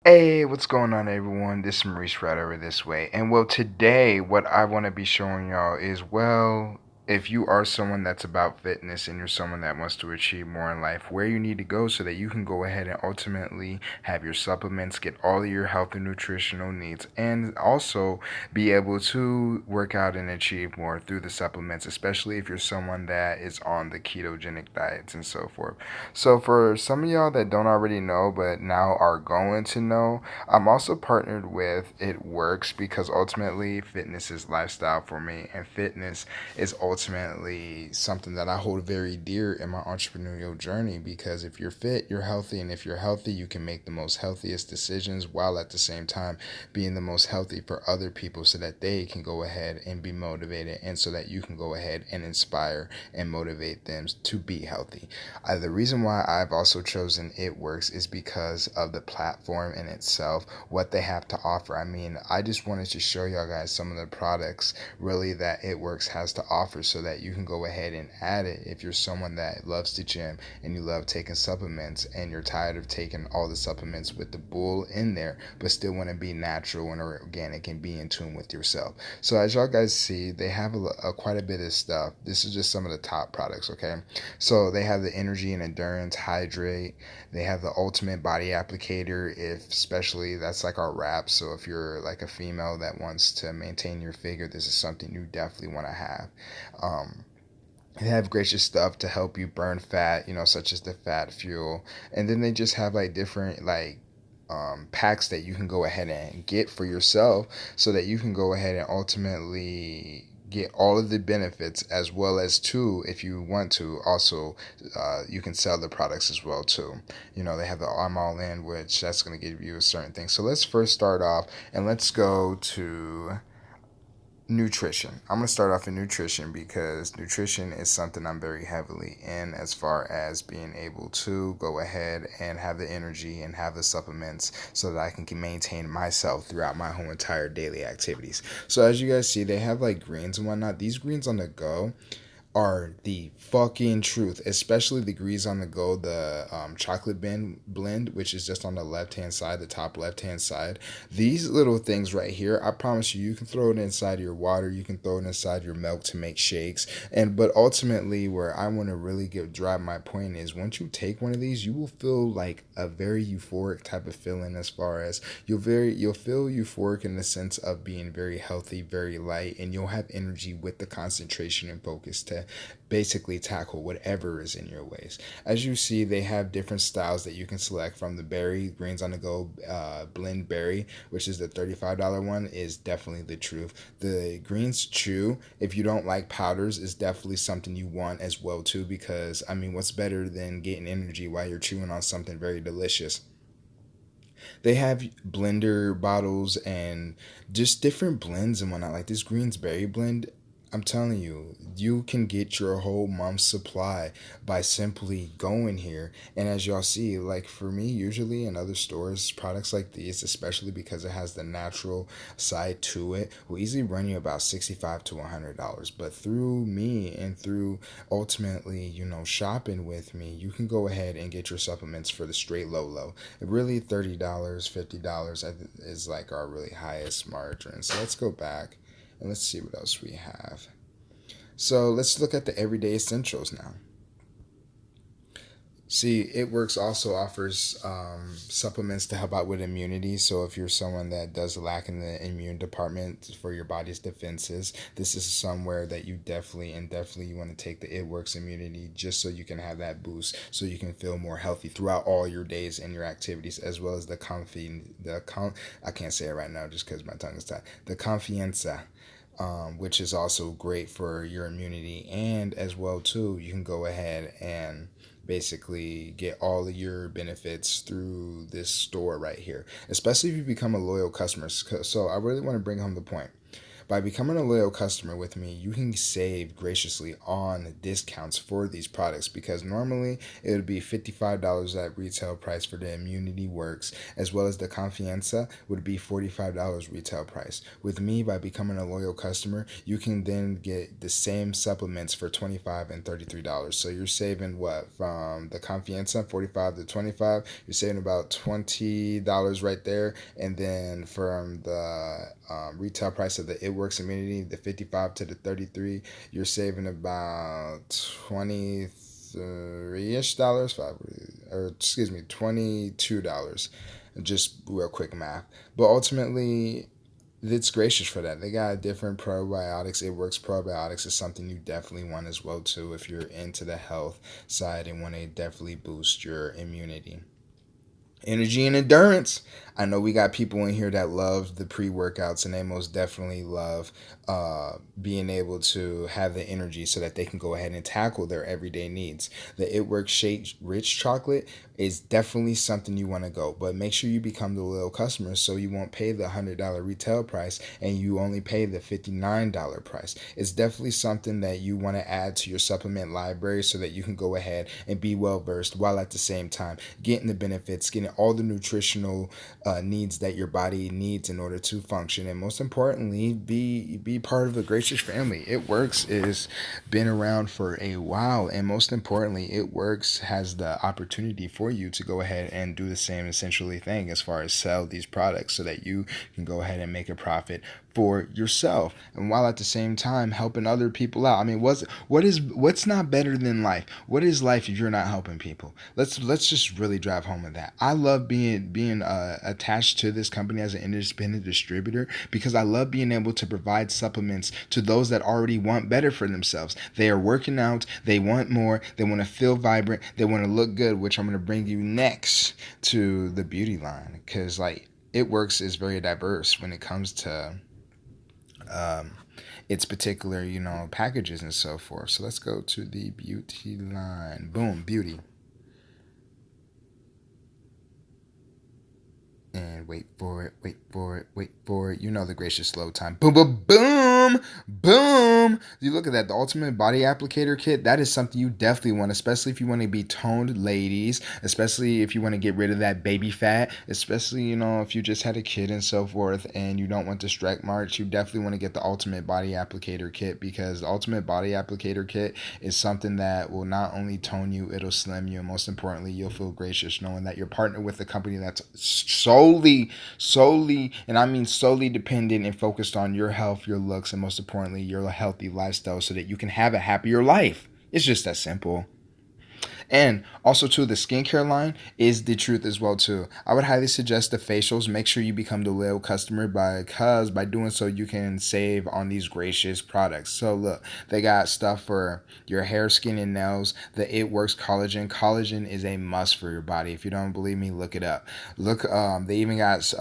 Hey, what's going on, everyone? This is Maurice right over this way. And well, today, what I want to be showing y'all is if you are someone that's about fitness and you're someone that wants to achieve more in life, where you need to go so that you can go ahead and ultimately have your supplements, get all of your health and nutritional needs, and also be able to work out and achieve more through the supplements, especially if you're someone that is on the ketogenic diets and so forth. So, for some of y'all that don't already know, but now are going to know, I'm also partnered with It Works because ultimately fitness is lifestyle for me, and fitness is ultimately something that I hold very dear in my entrepreneurial journey. Because if you're fit, you're healthy, and if you're healthy, you can make the most healthiest decisions while at the same time being the most healthy for other people so that they can go ahead and be motivated, and so that you can go ahead and inspire and motivate them to be healthy. The reason why I've also chosen It Works is because of the platform in itself, what they have to offer. I mean, I just wanted to show y'all guys some of the products really that It Works has to offer so that you can go ahead and add it if you're someone that loves the gym and you love taking supplements and you're tired of taking all the supplements with the bull in there, but still want to be natural and organic and be in tune with yourself. So as y'all guys see, they have quite a bit of stuff. This is just some of the top products, okay? So they have the energy and endurance hydrate. They have the ultimate body applicator, if especially that's like our wrap. So if you're like a female that wants to maintain your figure, this is something you definitely want to have. Um, they have gracious stuff to help you burn fat, such as the fat fuel. And then they just have like different packs that you can go ahead and get for yourself so that you can go ahead and ultimately get all of the benefits, as well as too, if you want to also, you can sell the products as well too. They have the I'm All In, which that's going to give you a certain thing. So let's first start off and let's go to nutrition. I'm going to start off in nutrition because nutrition is something I'm very heavily in, as far as being able to go ahead and have the energy and have the supplements so that I can maintain myself throughout my whole entire daily activities. So as you guys see, they have like greens and whatnot. These greens on the go are the fucking truth, especially the Greens on the Go, the chocolate blend, which is just on the left hand side, the top left hand side. These little things right here, I promise you, you can throw it inside your water, you can throw it inside your milk to make shakes. But ultimately, where I want to really drive my point is, once you take one of these, you will feel like a very euphoric type of feeling, as far as you'll feel euphoric in the sense of being very healthy, very light, and you'll have energy with the concentration and focus to basically tackle whatever is in your ways. As you see, they have different styles that you can select from. The berry greens on the go blend berry, which is the $35 one, is definitely the truth. The greens chew, if you don't like powders, is definitely something you want as well too, because I mean, what's better than getting energy while you're chewing on something very delicious? They have blender bottles and just different blends and whatnot. Like this Greensberry blend, I'm telling you, you can get your whole month's supply by simply going here. And as y'all see, like for me, usually in other stores, products like these, especially because it has the natural side to it, will easily run you about $65 to $100. But through me and through ultimately, shopping with me, you can go ahead and get your supplements for the straight low. Really, $30, $50 is like our really highest margin. So let's go back and let's see what else we have. So let's look at the everyday essentials now. See, It Works also offers supplements to help out with immunity. So if you're someone that does lack in the immune department for your body's defenses, this is somewhere that you definitely you want to take the It Works immunity, just so you can have that boost, so you can feel more healthy throughout all your days and your activities, as well as I can't say it right now just because my tongue is tied. The Confianza, which is also great for your immunity, and as well too, you can go ahead and basically get all of your benefits through this store right here, especially if you become a loyal customer. So I really want to bring home the point. By becoming a loyal customer with me, you can save graciously on discounts for these products, because normally it would be $55 at retail price for the Immunity Works, as well as the Confianza would be $45 retail price. With me, by becoming a loyal customer, you can then get the same supplements for $25 and $33. So you're saving what, from the Confianza, 45 to 25, you're saving about $20 right there. And then from the retail price of the It Works Immunity, the 55 to the 33, you're saving about 23-ish dollars, $22. Just real quick math. But ultimately, it's gracious for that. They got different probiotics. It Works Probiotics is something you definitely want as well too if you're into the health side and want to definitely boost your immunity. Energy and endurance. I know we got people in here that love the pre-workouts, and they most definitely love being able to have the energy so that they can go ahead and tackle their everyday needs. The It Works Shake Rich Chocolate is definitely something you want to go, but make sure you become the loyal customer so you won't pay the $100 retail price and you only pay the $59 price. It's definitely something that you want to add to your supplement library so that you can go ahead and be well versed, while at the same time getting the benefits, getting all the nutritional needs that your body needs in order to function, and most importantly, be part of the Gracious family. It Works is been around for a while, and most importantly, It Works has the opportunity for you to go ahead and do the same essentially thing as far as sell these products so that you can go ahead and make a profit for yourself, and while at the same time helping other people out. I mean, what's not better than life? What is life if you're not helping people? Let's just really drive home with that. I love being attached to this company as an independent distributor, because I love being able to provide supplements to those that already want better for themselves. They are working out, they want more, they want to feel vibrant, they want to look good, which I'm going to bring you next to the beauty line, because It Works is very diverse when it comes to its particular, packages and so forth. So let's go to the beauty line. Boom, beauty. And wait for it. You know the gracious slow time. Boom, boom, boom, boom. You look at that. The Ultimate Body Applicator Kit. That is something you definitely want, especially if you want to be toned ladies, especially if you want to get rid of that baby fat, especially, if you just had a kid and so forth and you don't want the stretch marks. You definitely want to get the Ultimate Body Applicator Kit, because the Ultimate Body Applicator Kit is something that will not only tone you, it'll slim you, and most importantly, you'll feel gracious knowing that you're partnered with a company that's solely, and I mean solely dependent and focused on your health, your looks, and most importantly, your healthy lifestyle so that you can have a happier life. It's just that simple. And also too, the skincare line is the truth as well too. I would highly suggest the facials. Make sure you become the loyal customer, because by doing so you can save on these gracious products. So look, they got stuff for your hair, skin, and nails. The It Works Collagen. Collagen is a must for your body. If you don't believe me, look it up. They even got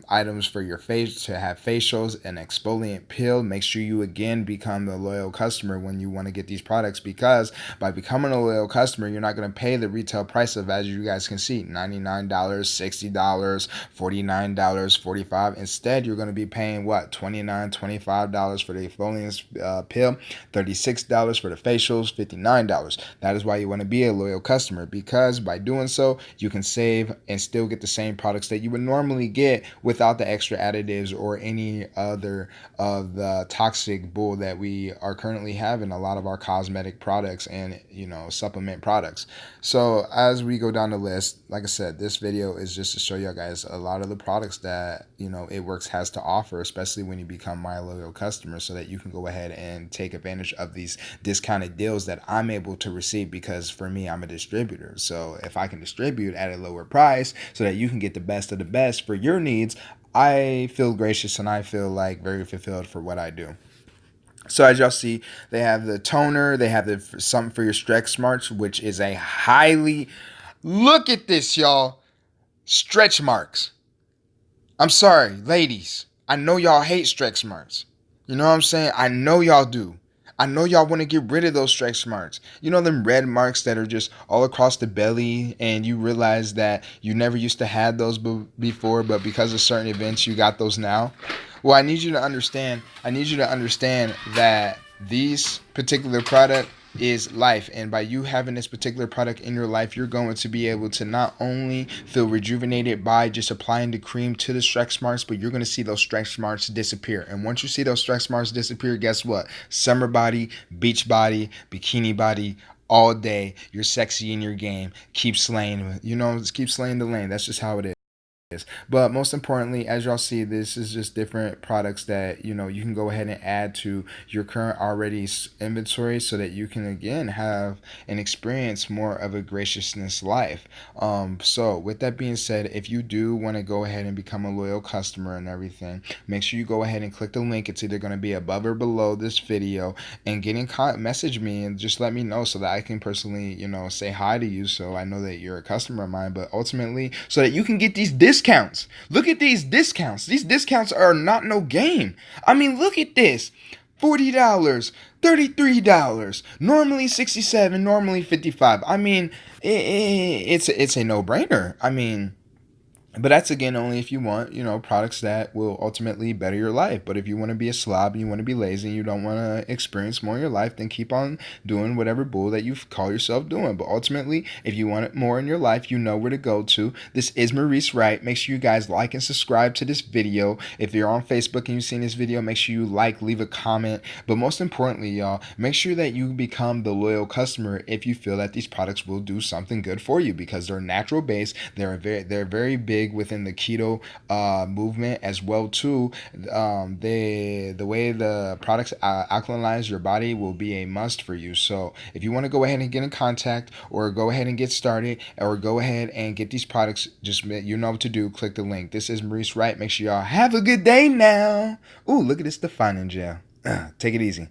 items for your face to have facials, an exfoliant peel. Make sure you again become the loyal customer when you want to get these products, because by becoming a loyal customer, you're not going to pay the retail price of, as you guys can see, $99, $60, $49, $45. Instead, you're going to be paying what, $29, $25 for the exfoliant pill, $36 for the facials, $59. That is why you want to be a loyal customer, because by doing so, you can save and still get the same products that you would normally get without the extra additives or any other of the toxic bull that we are currently having a lot of our cosmetic products and supplement products. So as we go down the list, like I said, this video is just to show you guys a lot of the products that It Works has to offer, especially when you become my loyal customer, so that you can go ahead and take advantage of these discounted deals that I'm able to receive, because for me, I'm a distributor. So if I can distribute at a lower price so that you can get the best of the best for your needs, I feel gracious and I feel like very fulfilled for what I do. So as y'all see, they have the toner, they have something for your stretch marks, which is a highly, look at this, y'all, stretch marks. I'm sorry, ladies. I know y'all hate stretch marks. You know what I'm saying? I know y'all do. I know y'all want to get rid of those stretch marks. You know them red marks that are just all across the belly, and you realize that you never used to have those before, but because of certain events, you got those now. Well, I need you to understand. I need you to understand that these particular product is life, and by you having this particular product in your life, you're going to be able to not only feel rejuvenated by just applying the cream to the stretch marks, but you're going to see those stretch marks disappear. And once you see those stretch marks disappear, guess what? Summer body, beach body, bikini body, all day. You're sexy in your game. Keep slaying. Keep slaying the lane. That's just how it is. But most importantly, as y'all see, this is just different products that you can go ahead and add to your current already inventory, so that you can again have and experience more of a graciousness life. So with that being said, if you do want to go ahead and become a loyal customer and everything, make sure you go ahead and click the link. It's either going to be above or below this video, and message me and just let me know, so that I can personally say hi to you, so I know that you're a customer of mine, but ultimately so that you can get these discounts. Look at these discounts. These discounts are not no game. I mean, look at this. $40, $33, normally $67, normally $55. I mean, it's a no-brainer. I mean, but that's again only if you want, products that will ultimately better your life. But if you want to be a slob and you want to be lazy and you don't want to experience more in your life, then keep on doing whatever bull that you call yourself doing. But ultimately, if you want it more in your life, you know where to go to. This is Maurice Wright. Make sure you guys like and subscribe to this video. If you're on Facebook and you've seen this video, make sure you leave a comment. But most importantly, y'all, make sure that you become the loyal customer if you feel that these products will do something good for you, because they're natural based. They're very big within the keto movement as well too. The way the products alkalinize your body will be a must for you. So if you want to go ahead and get in contact, or go ahead and get started, or go ahead and get these products, just you know what to do. Click the link. This is Maurice Wright. Make sure y'all have a good day now. Ooh, look at this, Define in jail. Take it easy.